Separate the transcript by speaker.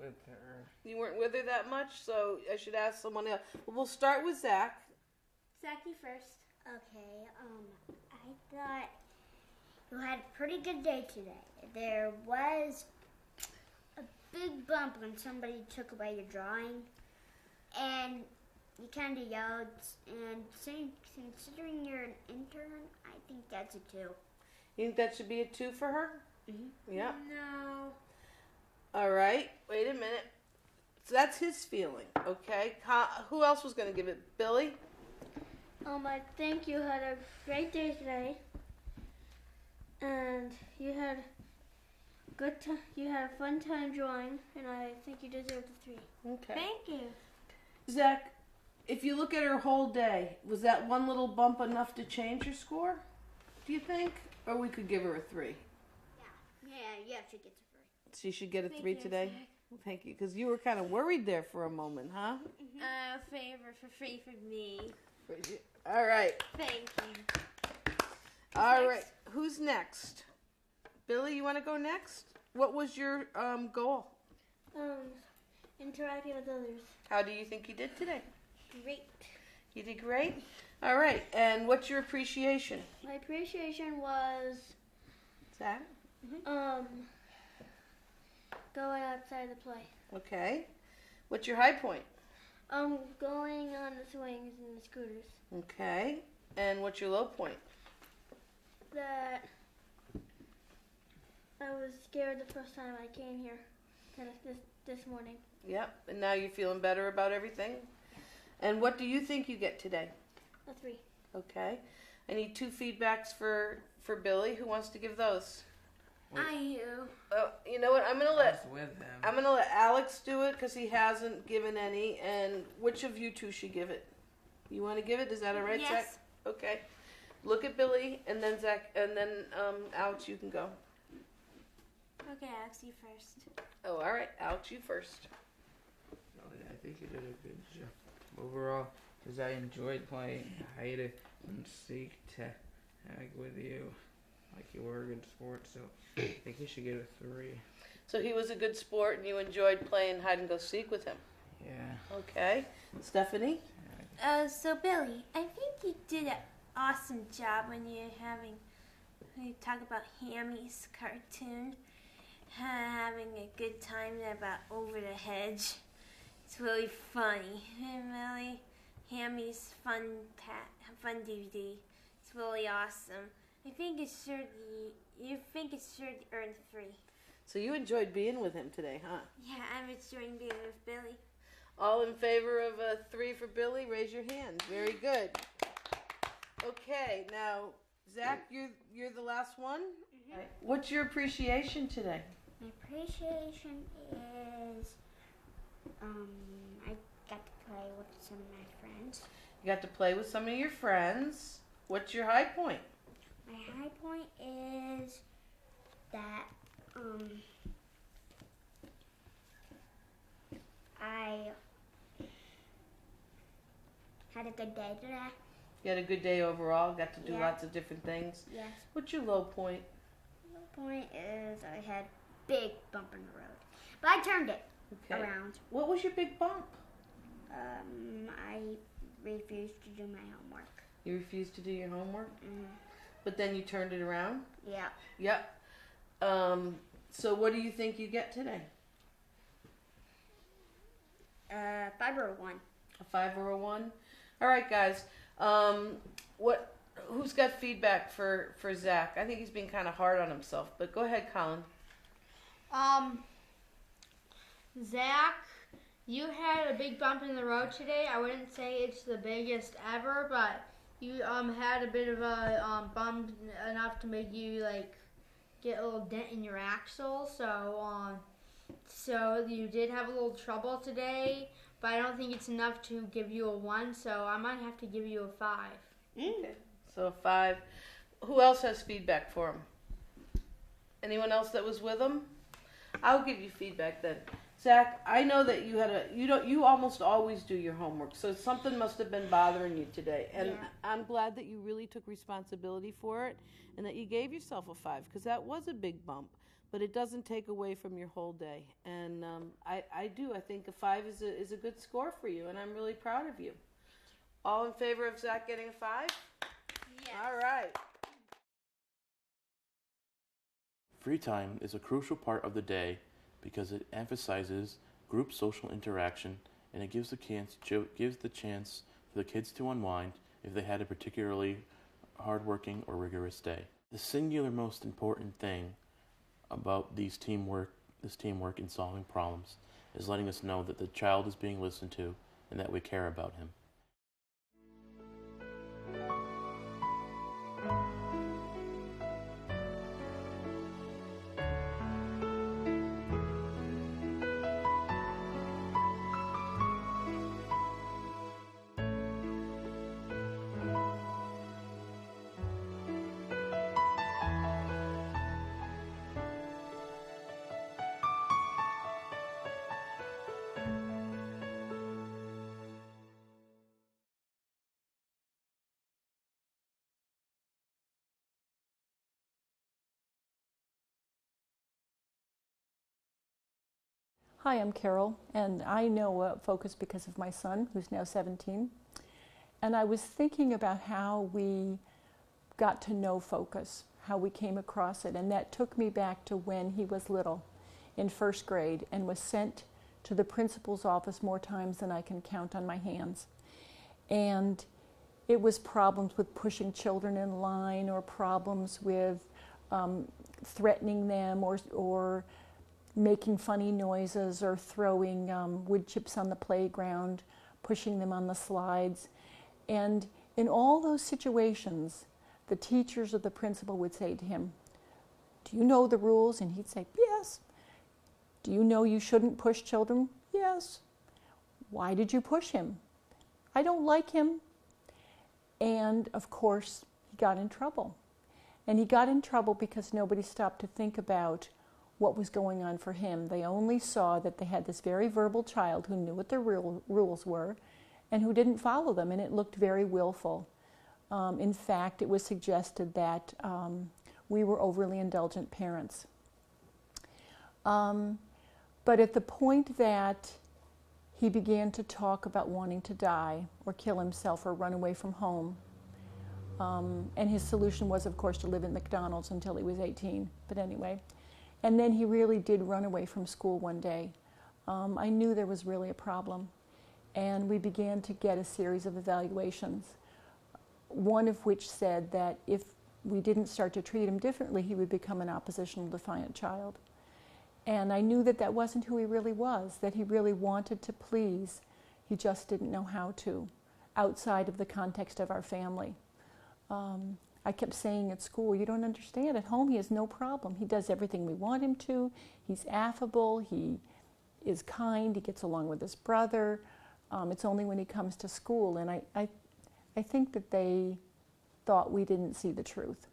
Speaker 1: with her.
Speaker 2: You weren't with her that much, so I should ask someone else. Well, we'll start with Zach.
Speaker 3: Zach, you first. Okay, I thought you had a pretty good day today. There was a big bump when somebody took away your drawing, and you kind of yelled, and considering you're an intern, I think that's a 2.
Speaker 2: You think that should be a 2 for her?
Speaker 3: Mm-hmm.
Speaker 2: Yeah.
Speaker 3: No.
Speaker 2: All right. Wait a minute. So that's his feeling, okay? Who else was going to give it? Billy?
Speaker 4: I think you had a great day today, and you had you had a fun time drawing, and I think you deserve the 3.
Speaker 2: Okay.
Speaker 4: Thank you.
Speaker 2: Zach, if you look at her whole day, was that one little bump enough to change her score, do you think? Or we could give her a 3?
Speaker 3: Yeah, she gets a 3.
Speaker 2: She should get a 3
Speaker 4: you,
Speaker 2: today?
Speaker 4: Zach.
Speaker 2: Well, thank you, because you were kind of worried there for a moment, huh?
Speaker 4: Favor for free for me.
Speaker 2: All right.
Speaker 4: Thank you.
Speaker 2: All right. Who's next? Billy, you want to go next? What was your goal?
Speaker 4: Interacting with others.
Speaker 2: How do you think you did today?
Speaker 4: Great.
Speaker 2: You did great? All right. And what's your appreciation?
Speaker 4: My appreciation was
Speaker 2: Zach?
Speaker 4: going outside to play.
Speaker 2: Okay. What's your high point?
Speaker 4: Going on the swings and the scooters.
Speaker 2: Okay. And what's your low point?
Speaker 4: That I was scared the first time I came here this morning.
Speaker 2: Yep. And now you're feeling better about everything? And what do you think you get today?
Speaker 4: A 3.
Speaker 2: Okay. I need 2 feedbacks for Billy. Who wants to give those?
Speaker 3: I
Speaker 2: Oh, you know what? I'm
Speaker 1: I was with him.
Speaker 2: gonna let Alex do it because he hasn't given any. And which of you 2 should give it? You want to give it? Is that all right,
Speaker 3: Yes.
Speaker 2: Zach? Okay. Look at Billy, and then Zach, and then Alex. You can go.
Speaker 4: Okay, Alex, you first.
Speaker 2: Oh, all right, Alex, you first.
Speaker 1: Really, I think you did a good job overall, because I enjoyed playing. I had to seek to hang with you, like you were a good sport. So I think you should get a 3.
Speaker 2: So he was a good sport, and you enjoyed playing hide and go seek with him.
Speaker 1: Yeah.
Speaker 2: Okay, Stephanie.
Speaker 5: So Billy, I think you did an awesome job when you talk about Hammy's cartoon, having a good time about Over the Hedge. It's really funny. And really, Hammy's fun DVD. It's really awesome. I think it should earn 3.
Speaker 2: So you enjoyed being with him today, huh?
Speaker 5: Yeah, I'm enjoying being with Billy.
Speaker 2: All in favor of a 3 for Billy, raise your hand. Very good. Okay, now Zach, you're the last one.
Speaker 3: Mm-hmm.
Speaker 2: Right. What's your appreciation today?
Speaker 3: My appreciation is, I got to play with some of my friends.
Speaker 2: You got to play with some of your friends. What's your high point?
Speaker 3: My high point is that, I had a good day today.
Speaker 2: You had a good day overall. Got to do
Speaker 3: Yeah.
Speaker 2: lots of different things.
Speaker 3: Yes.
Speaker 2: What's your low point?
Speaker 3: The point is I had big bump in the road, but I turned it
Speaker 2: Okay.
Speaker 3: around.
Speaker 2: What was your big bump?
Speaker 3: I refused to do my homework.
Speaker 2: You refused to do your homework,
Speaker 3: Mm-hmm.
Speaker 2: but then you turned it around.
Speaker 3: Yeah.
Speaker 2: Yep. So what do you think you get today?
Speaker 3: 5 or a 1.
Speaker 2: A 5 or a 1? All right, guys. Who's got feedback for Zach? I think he's being kind of hard on himself, but go ahead, Colin.
Speaker 6: Zach, you had a big bump in the road today. I wouldn't say it's the biggest ever, but you had a bit of a bump enough to make you get a little dent in your axle. So you did have a little trouble today, but I don't think it's enough to give you a 1. So I might have to give you a 5.
Speaker 2: Okay. So 5. Who else has feedback for him? Anyone else that was with him? I'll give you feedback then. Zach, I know that you almost always do your homework, so something must have been bothering you today. And I'm glad that you really took responsibility for it and that you gave yourself a 5, because that was a big bump. But it doesn't take away from your whole day. And I think a 5 is a good score for you, and I'm really proud of you. All in favor of Zach getting a 5?
Speaker 5: Yes.
Speaker 2: All right.
Speaker 7: Free time is a crucial part of the day because it emphasizes group social interaction, and it gives the chance for the kids to unwind if they had a particularly hardworking or rigorous day. The singular most important thing about this teamwork in solving problems is letting us know that the child is being listened to and that we care about him.
Speaker 8: Hi, I'm Carol, and I know Focus because of my son, who's now 17. And I was thinking about how we got to know Focus, how we came across it, and that took me back to when he was little, in first grade, and was sent to the principal's office more times than I can count on my hands. And it was problems with pushing children in line, or problems with threatening them, or making funny noises, or throwing wood chips on the playground, pushing them on the slides. And in all those situations, the teachers or the principal would say to him, "Do you know the rules?" And he'd say, "Yes." "Do you know you shouldn't push children?" "Yes." "Why did you push him?" "I don't like him." And of course, he got in trouble. And he got in trouble because nobody stopped to think about what was going on for him. They only saw that they had this very verbal child who knew what the rules were and who didn't follow them, and it looked very willful. In fact, it was suggested that we were overly indulgent parents. But at the point that he began to talk about wanting to die or kill himself or run away from home, and his solution was, of course, to live at McDonald's until he was 18, but anyway. And then he really did run away from school one day. I knew there was really a problem. And we began to get a series of evaluations, one of which said that if we didn't start to treat him differently, he would become an oppositional defiant child. And I knew that that wasn't who he really was, that he really wanted to please. He just didn't know how to, outside of the context of our family. I kept saying at school, "You don't understand. At home, he has no problem. He does everything we want him to. He's affable. He is kind. He gets along with his brother. It's only when he comes to school." And I think that they thought we didn't see the truth.